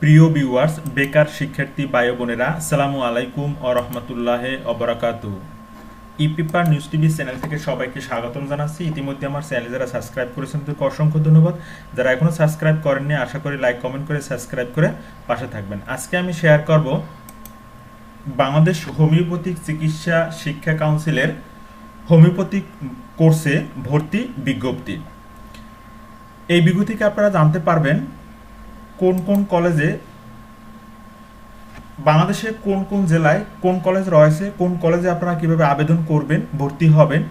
প্রিয় ভিউয়ার্স, বেকার শিক্ষার্থী ভাই বোনেরা, আসসালামু আলাইকুম ও রহমতুল্লাহ অবরাকাতু। E paper news TV channel থেকে সবাইকে স্বাগতম জানাচ্ছি। ইতিমধ্যে আমার চ্যানেল যারা সাবস্ক্রাইব করেছেন তাদেরকে অসংখ্য ধন্যবাদ। যারা এখনো সাবস্ক্রাইব করেননি, আশা করি লাইক কমেন্ট করে সাবস্ক্রাইব করে পাশে থাকবেন। আজকে আমি শেয়ার করব বাংলাদেশ হোমিওপ্যাথিক চিকিৎসা শিক্ষা কাউন্সিলের হোমিওপ্যাথিক কোর্সে ভর্তি বিজ্ঞপ্তি। এই বিজ্ঞপ্তিকে আপনারা জানতে পারবেন কোন কোন কলেজে, বাংলাদেশে কোন কোন জেলায় কোন কলেজ রয়েছে, কোন কলেজে আপনারা কিভাবে আবেদন করবেন, ভর্তি হবেন,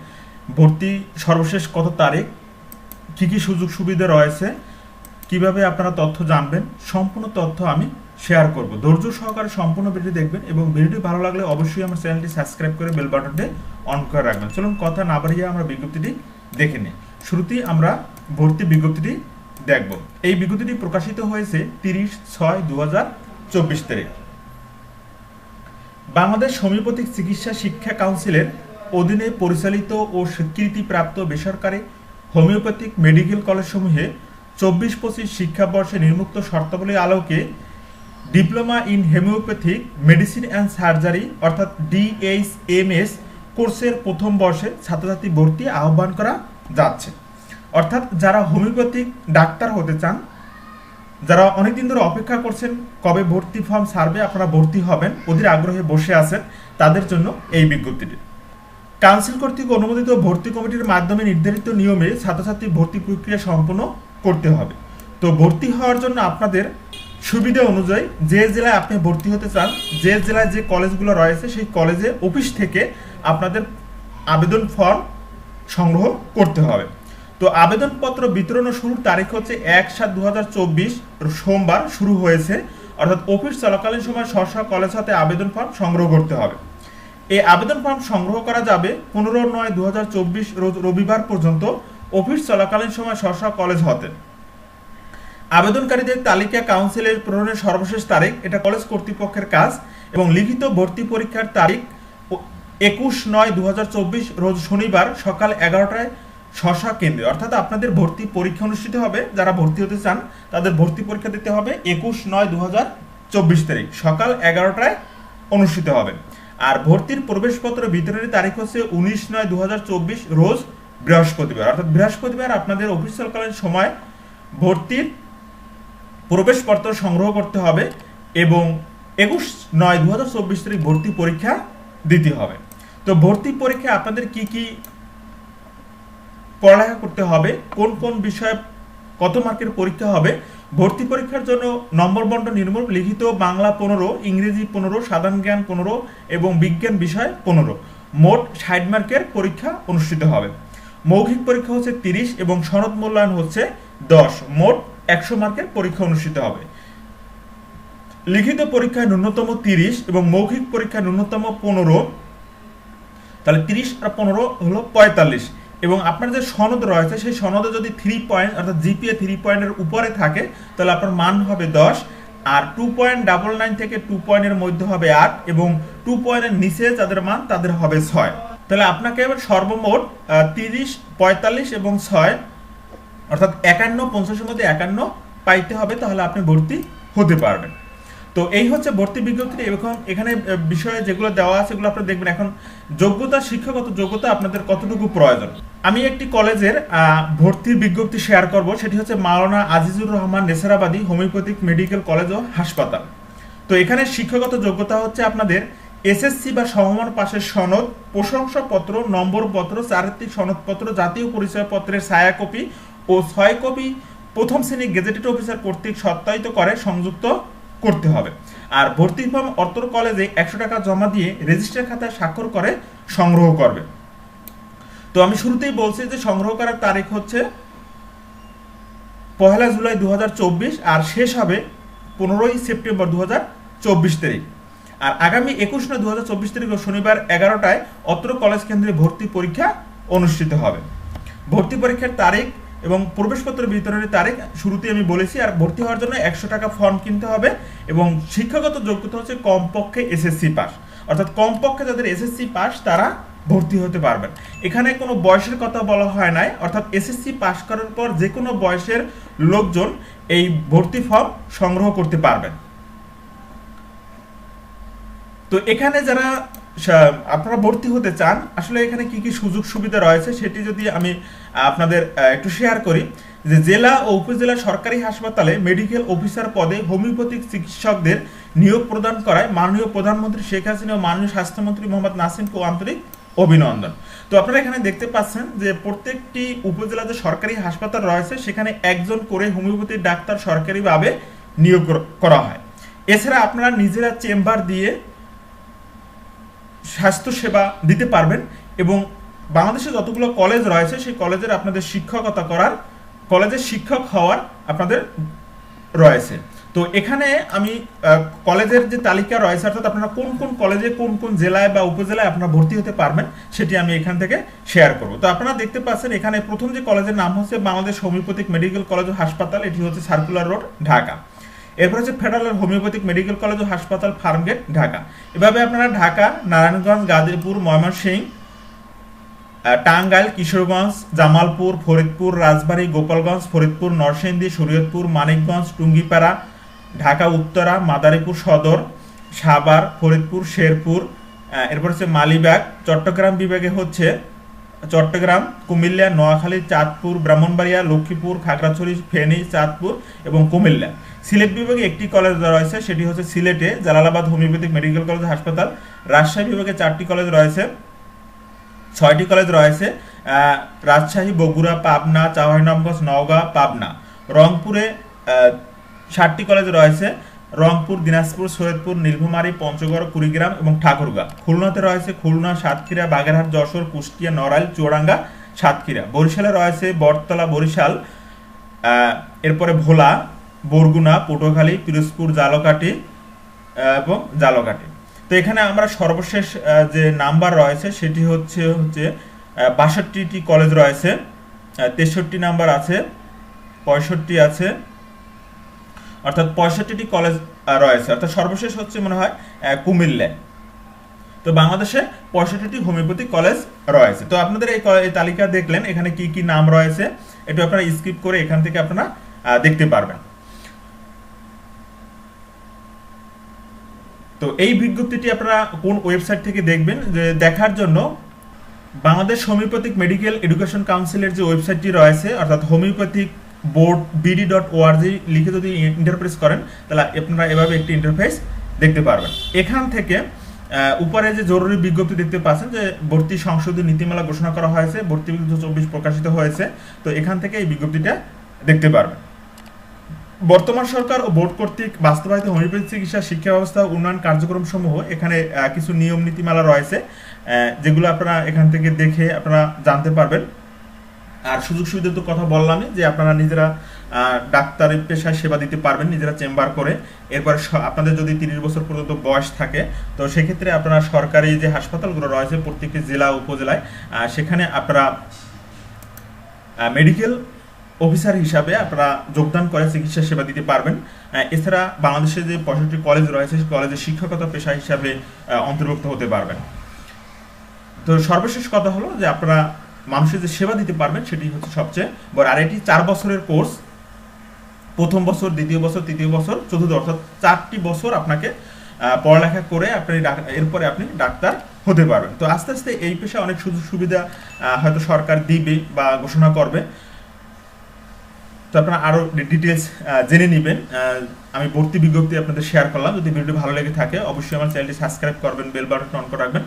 ভর্তি সর্বশেষ কত তারিখ, কি কি সুযোগ সুবিধা রয়েছে, কিভাবে আপনারা তথ্য জানবেন, সম্পূর্ণ তথ্য আমি শেয়ার করব। ধৈর্য সহকারে সম্পূর্ণ ভিডিও দেখবেন এবং ভিডিওটি ভালো লাগলে অবশ্যই আমার চ্যানেলটি সাবস্ক্রাইব করে বেল বাটনটি অন করে রাখবেন। চলুন কথা না বাড়িয়ে আমরা বিজ্ঞপ্তিটি দেখে নিই। শুরুতেই আমরা ভর্তি বিজ্ঞপ্তিটি দেখব। এই বিজ্ঞপ্তিটি প্রকাশিত হয়েছে 30/6/2024 তারিখ। বাংলাদেশ হোমিওপ্যাথিক চিকিৎসা শিক্ষা কাউন্সিলের অধীনে পরিচালিত ও স্বীকৃতিপ্রাপ্ত বেসরকারি হোমিওপ্যাথিক মেডিকেল কলেজসমূহে 24-25 শিক্ষাবর্ষে নিম্নোক্ত শর্তাবলীর আলোকে diploma in homeopathic medicine and surgery অর্থাৎ DHMS কোর্সের প্রথম বর্ষে ছাত্রছাত্রী ভর্তি আহ্বান করা যাচ্ছে। অর্থাৎ যারা হোমিওপ্যাথিক ডাক্তার হতে চান, যারা অনেকদিন ধরে অপেক্ষা করছেন কবে ভর্তি ফর্ম ছাড়বে, আপনারা ভর্তি হবেন, অধীর আগ্রহে বসে আছেন, তাদের জন্য এই বিজ্ঞপ্তিটি। কাউন্সিল কর্তৃক অনুমোদিত ভর্তি কমিটির মাধ্যমে নির্ধারিত নিয়মে ছাত্রছাত্রী ভর্তি প্রক্রিয়া সম্পন্ন করতে হবে। তো ভর্তি হওয়ার জন্য আপনাদের সুবিধা অনুযায়ী যে জেলায় আপনি ভর্তি হতে চান, যে জেলায় যে কলেজগুলো রয়েছে সেই কলেজে অফিস থেকে আপনাদের আবেদন ফর্ম সংগ্রহ করতে হবে। তো আবেদনপত্র বিতরণ শুরুর তারিখ হচ্ছে 1/7/2024 সোমবার শুরু হয়েছে। অর্থাৎ অফিস চলাকালীন সময় স্ব কলেজ হতে আবেদন ফর্ম সংগ্রহ করতে হবে। এই আবেদন ফর্ম সংগ্রহ করা যাবে 15/9/2024 রোজ রবিবার পর্যন্ত অফিস চলাকালীন সময় স্ব কলেজ হতে। আবেদনকারীদের তালিকা কাউন্সিলের প্রেরণের সর্বশেষ তারিখ, এটা কলেজ কর্তৃপক্ষের কাজ, এবং লিখিত ভর্তি পরীক্ষার তারিখ 21/9/2024 রোজ শনিবার সকাল 11টায় কেন্দ্রে। অর্থাৎ আপনাদের ভর্তি পরীক্ষা অনুষ্ঠিত হবে, যারা ভর্তি হতে চান তাদের ভর্তি পরীক্ষা দিতে হবে 21/9/2024 তারিখ সকাল 11টায় অনুষ্ঠিত হবে। আর ভর্তির প্রবেশপত্র বিতরণের তারিখ হচ্ছে 19/9/2024 রোজ বৃহস্পতিবার। অর্থাৎ বৃহস্পতিবার আপনাদের অফিস চলাকালীন সময় ভর্তির প্রবেশপত্র সংগ্রহ করতে হবে এবং 21/9/2024 তারিখ ভর্তি পরীক্ষা দিতে হবে। তো ভর্তি পরীক্ষায় আপনাদের কি কি পড়ালেখা করতে হবে, কোন কোন বিষয়ে কত মার্কের পরীক্ষা হবে, ভর্তি পরীক্ষার জন্য নম্বর বন্টন নির্মূল, লিখিত বাংলা 15, ইংরেজি 15, সাধারণ জ্ঞান 15 এবং বিজ্ঞান বিষয় 15, মোট 60 মার্কের পরীক্ষা অনুষ্ঠিত হবে। মৌখিক পরীক্ষা হচ্ছে 30 এবং সনদ মূল্যায়ন হচ্ছে 10, মোট 100 মার্কের পরীক্ষা অনুষ্ঠিত হবে। লিখিত পরীক্ষায় ন্যূনতম 30 এবং মৌখিক পরীক্ষায় ন্যূনতম 15, তাহলে 30 আর 15 হলো 45। এবং আপনার যে সনদ রয়েছে সেই সনদে যদি 3 পয়েন্ট অর্থাৎ জিপিএ 3 পয়েন্টের উপরে থাকে তাহলে আপনার মান হবে 10, আর 2.99 থেকে 2 পয়েন্টের মধ্যে হবে 8 এবং 2 পয়েন্টের নিচে যাদের মান তাদের হবে 6। তাহলে আপনাকে এবার সর্বমোট 30, 45 এবং 6 অর্থাৎ 51, 50-এর মধ্যে 51 পাইতে হবে, তাহলে আপনি ভর্তি হতে পারবেন। তো এই হচ্ছে ভর্তি বিজ্ঞপ্তি। এখন এখানে বিষয়ে যেগুলো দেওয়া আছে সেগুলো আপনারা দেখবেন। এখন যোগ্যতা, শিক্ষাগত যোগ্যতা আপনাদের কতটুকু প্রয়োজন। আমি একটি কলেজের ভর্তির বিজ্ঞপ্তি শেয়ার করব, সেটি হচ্ছে Maulana Azizur Rahman Nesarabadi homeopathic medical college ও হাসপাতাল। তো এখানে শিক্ষাগত যোগ্যতা হচ্ছে আপনাদের SSC বা সমমান পাশের সনদ, প্রশংসাপত্র, নম্বরপত্র, চারিত্রিক সনদপত্র, জাতীয় পরিচয়পত্রের ছায়া কপি ও 6 কপি প্রথম শ্রেণী গেজেটেড অফিসার কর্তৃক সত্যায়িত করে সংযুক্ত করতে হবে। আর ভর্তি ফর্ম অত্র কলেজে 100 টাকা জমা দিয়ে রেজিস্টার খাতায় স্বাক্ষর করে সংগ্রহ করবে। তো আমি শুরুতেই বলছি যে সংগ্রহ করার তারিখ হচ্ছে 1 জুলাই 2024 আর শেষ হবে 15 সেপ্টেম্বর 2024 তারিখ। আর আগামী 21/9/2024 তারিখ শনিবার 11টায় অত্র কলেজ কেন্দ্রে ভর্তি পরীক্ষা অনুষ্ঠিত হবে। ভর্তি পরীক্ষার তারিখ এবং প্রবেশপত্র বিতরণের তারিখ শুরুতে আমি বলেছি। আর ভর্তি হওয়ার জন্য 100 টাকা ফর্ম কিনতে হবে এবং শিক্ষাগত যোগ্যতা হচ্ছে কমপক্ষে SSC পাস। অর্থাৎ কমপক্ষে যাদের SSC পাস তারা ভর্তি হতে পারবেন। এখানে কোনো বয়সের কথা বলা হয় নাই, অর্থাৎ এসএসসি পাস করার পর যে কোনো বয়সের লোকজন এই ভর্তি ফর্ম সংগ্রহ করতে পারবেন। তো এখানে যারা আপনারা ভর্তি হতে চান, আসলে এখানে কি কি সুযোগ সুবিধা রয়েছে সেটি যদি আমি আপনাদের একটু শেয়ার করি, যে জেলা ও উপজেলা সরকারি হাসপাতালে মেডিকেল অফিসার পদে হোমিওপ্যাথিক চিকিৎসকদের নিয়োগ প্রদান করায় মাননীয় প্রধানমন্ত্রী শেখ হাসিনা ও মাননীয় স্বাস্থ্যমন্ত্রী মোহাম্মদ নাসিমকে আন্তরিক অভিনন্দন। তো আপনারা এখানে দেখতে পাচ্ছেন যে প্রত্যেকটি উপজেলা যে সরকারি হাসপাতাল রয়েছে সেখানে একজন করে হোমিওপ্যাথি ডাক্তার সরকারিভাবে নিয়োগ করা হয়। এছাড়া আপনারা নিজেরা চেম্বার দিয়ে স্বাস্থ্য সেবা দিতে পারবেন এবং বাংলাদেশে যতগুলো কলেজ রয়েছে সেই কলেজের আপনাদের শিক্ষকতা করার, কলেজের শিক্ষক হওয়ার আপনাদের রয়েছে। তো এখানে আমি কলেজের যে তালিকা রয়েছে, অর্থাৎ আপনারা কোন কোন কলেজে কোন কোন জেলায় বা উপজেলায় আপনারা ভর্তি হতে পারবেন সেটি আমি এখান থেকে শেয়ার করব। তো আপনারা দেখতে পাচ্ছেন এখানে প্রথম যে কলেজের নাম হচ্ছে বাংলাদেশ হোমিওপ্যাথিক মেডিকেল কলেজ ও হাসপাতাল, এটি হচ্ছে সার্কুলার রোড, ঢাকা। এরপর হচ্ছে ফেডারেল হোমিওপ্যাথিক মেডিকেল কলেজ ও হাসপাতাল, ফার্মগেট, ঢাকা। এভাবে আপনারা ঢাকা, নারায়ণগঞ্জ, গাজীপুর, ময়মনসিংহ, টাঙ্গাইল, কিশোরগঞ্জ, জামালপুর, ফরিদপুর, রাজবাড়ী, গোপালগঞ্জ, ফরিদপুর, নরসিংদী, শরীয়তপুর, মানিকগঞ্জ, টুঙ্গিপাড়া, ঢাকা উত্তরা, মাদারীপুর সদর, সাভার, ফরিদপুর, শেরপুর, এরপর হচ্ছে মালিবাগ। চট্টগ্রাম বিভাগে হচ্ছে চট্টগ্রাম, কুমিল্লা, নোয়াখালী, চাঁদপুর, ব্রাহ্মণবাড়িয়া, লক্ষ্মীপুর, খাগড়াছড়ি, ফেনী, চাঁদপুর এবং কুমিল্লা। সিলেট বিভাগে একটি কলেজ রয়েছে, সেটি হচ্ছে সিলেটে জালালাবাদ হোমিওপ্যাথিক মেডিকেল কলেজ হাসপাতাল। রাজশাহী বিভাগে 4টি কলেজ রয়েছে, 6টি কলেজ রয়েছে, রাজশাহী, বগুড়া, পাবনা, চাঁপাইনবাবগঞ্জ, নওগাঁ, পাবনা। রংপুরে 7টি কলেজ রয়েছে, রংপুর, দিনাজপুর, সৈয়দপুর, নীলফামারী, পঞ্চগড়, কুড়িগ্রাম এবং ঠাকুরগাঁ। খুলনাতে রয়েছে খুলনা, সাতক্ষীরা, বাগেরহাট, যশোর, কুষ্টিয়া, নড়াইল, চুয়াডাঙ্গা, সাতক্ষীরা। বরিশালে রয়েছে বটতলা, বরিশাল, এরপরে ভোলা, বরগুনা, পটুয়াখালী, পিরোজপুর, ঝালকাঠি এবং ঝালকাঠি। তো এখানে আমরা সর্বশেষ যে নাম্বার রয়েছে সেটি হচ্ছে 62টি কলেজ রয়েছে, 63 নাম্বার আছে, 65 আছে, অর্থাৎ 65টি কলেজ রয়েছে, অর্থাৎ সর্বশেষ হচ্ছে মনে হয় কুমিল্লায়। তো বাংলাদেশে 65টি হোমিওপ্যাথি কলেজ রয়েছে। তো আপনাদের এই তালিকা দেখলেন, এখানে কি কি নাম রয়েছে একটু আপনারা স্কিপ করে এখান থেকে আপনারা দেখতে পারবেন। তো এই বিজ্ঞপ্তিটি আপনারা কোন ওয়েবসাইট থেকে দেখবেন, যে দেখার জন্য বাংলাদেশ হোমিওপ্যাথিক মেডিকেল এডুকেশন কাউন্সিলের যে ওয়েবসাইটটি রয়েছে, অর্থাৎ হোমিওপ্যাথিক বোর্ড bd.org লিখে যদি ইন্টারপ্রেস করেন তাহলে আপনারা এভাবে একটি ইন্টারফেস দেখতে পারবেন। এখান থেকে উপরে যে জরুরি বিজ্ঞপ্তি দেখতে পাচ্ছেন যে ভর্তি সংশোধনী নীতিমালা ঘোষণা করা হয়েছে, ভর্তি 2024 প্রকাশিত হয়েছে। তো এখান থেকে এই বিজ্ঞপ্তিটা দেখতে পারবেন। বর্তমান সরকার ও বোর্ড কর্তৃক বাস্তবায়িত হোমিওপ্যাথি চিকিৎসা শিক্ষা ব্যবস্থা উন্নয়ন কার্যক্রম সমূহ, এখানে কিছু নিয়ম নীতিমালা রয়েছে যেগুলো আপনারা এখান থেকে দেখে আপনারা জানতে পারবেন। আর সুযোগ সুবিধার তো কথা বললামই, যে আপনারা নিজেরা ডাক্তারি পেশায় সেবা দিতে পারবেন নিজেরা চেম্বার করে। এরপর আপনাদের যদি 30 বছর পর্যন্ত বয়স থাকে তো সেক্ষেত্রে আপনারা সরকারি যে হাসপাতালগুলো রয়েছে প্রত্যেকটি জেলা উপজেলায় সেখানে আপনারা মেডিকেল অফিসার হিসাবে আপনারা যোগদান করে চিকিৎসা সেবা দিতে পারবেন। এছাড়া বাংলাদেশে যে 65টি কলেজ রয়েছে সেই কলেজে শিক্ষকতা পেশা হিসাবে অন্তর্ভুক্ত হতে পারবেন। তো সর্বশেষ কথা হলো যে আপনারা মানুষের যে সেবা দিতে পারবেন সেটি হচ্ছে সবচেয়ে বড়। আর এটি 4 বছরের কোর্স, প্রথম বছর, দ্বিতীয় বছর, তৃতীয় বছর, চতুর্থ, অর্থাৎ 4টি বছর আপনাকে পড়ালেখা করে আপনি এরপরে আপনি ডাক্তার হতে পারবেন। তো আস্তে আস্তে এই পেশায় অনেক সুযোগ সুবিধা হয়তো সরকার দিবে বা ঘোষণা করবে। তো আপনারা আরও ডিটেলস জেনে নেবেন। আমি ভর্তি বিজ্ঞপ্তি আপনাদের শেয়ার করলাম। যদি ভিডিওটি ভালো লেগে থাকে অবশ্যই আমার চ্যানেলটি সাবস্ক্রাইব করবেন, বেল বাটন অন করে রাখবেন।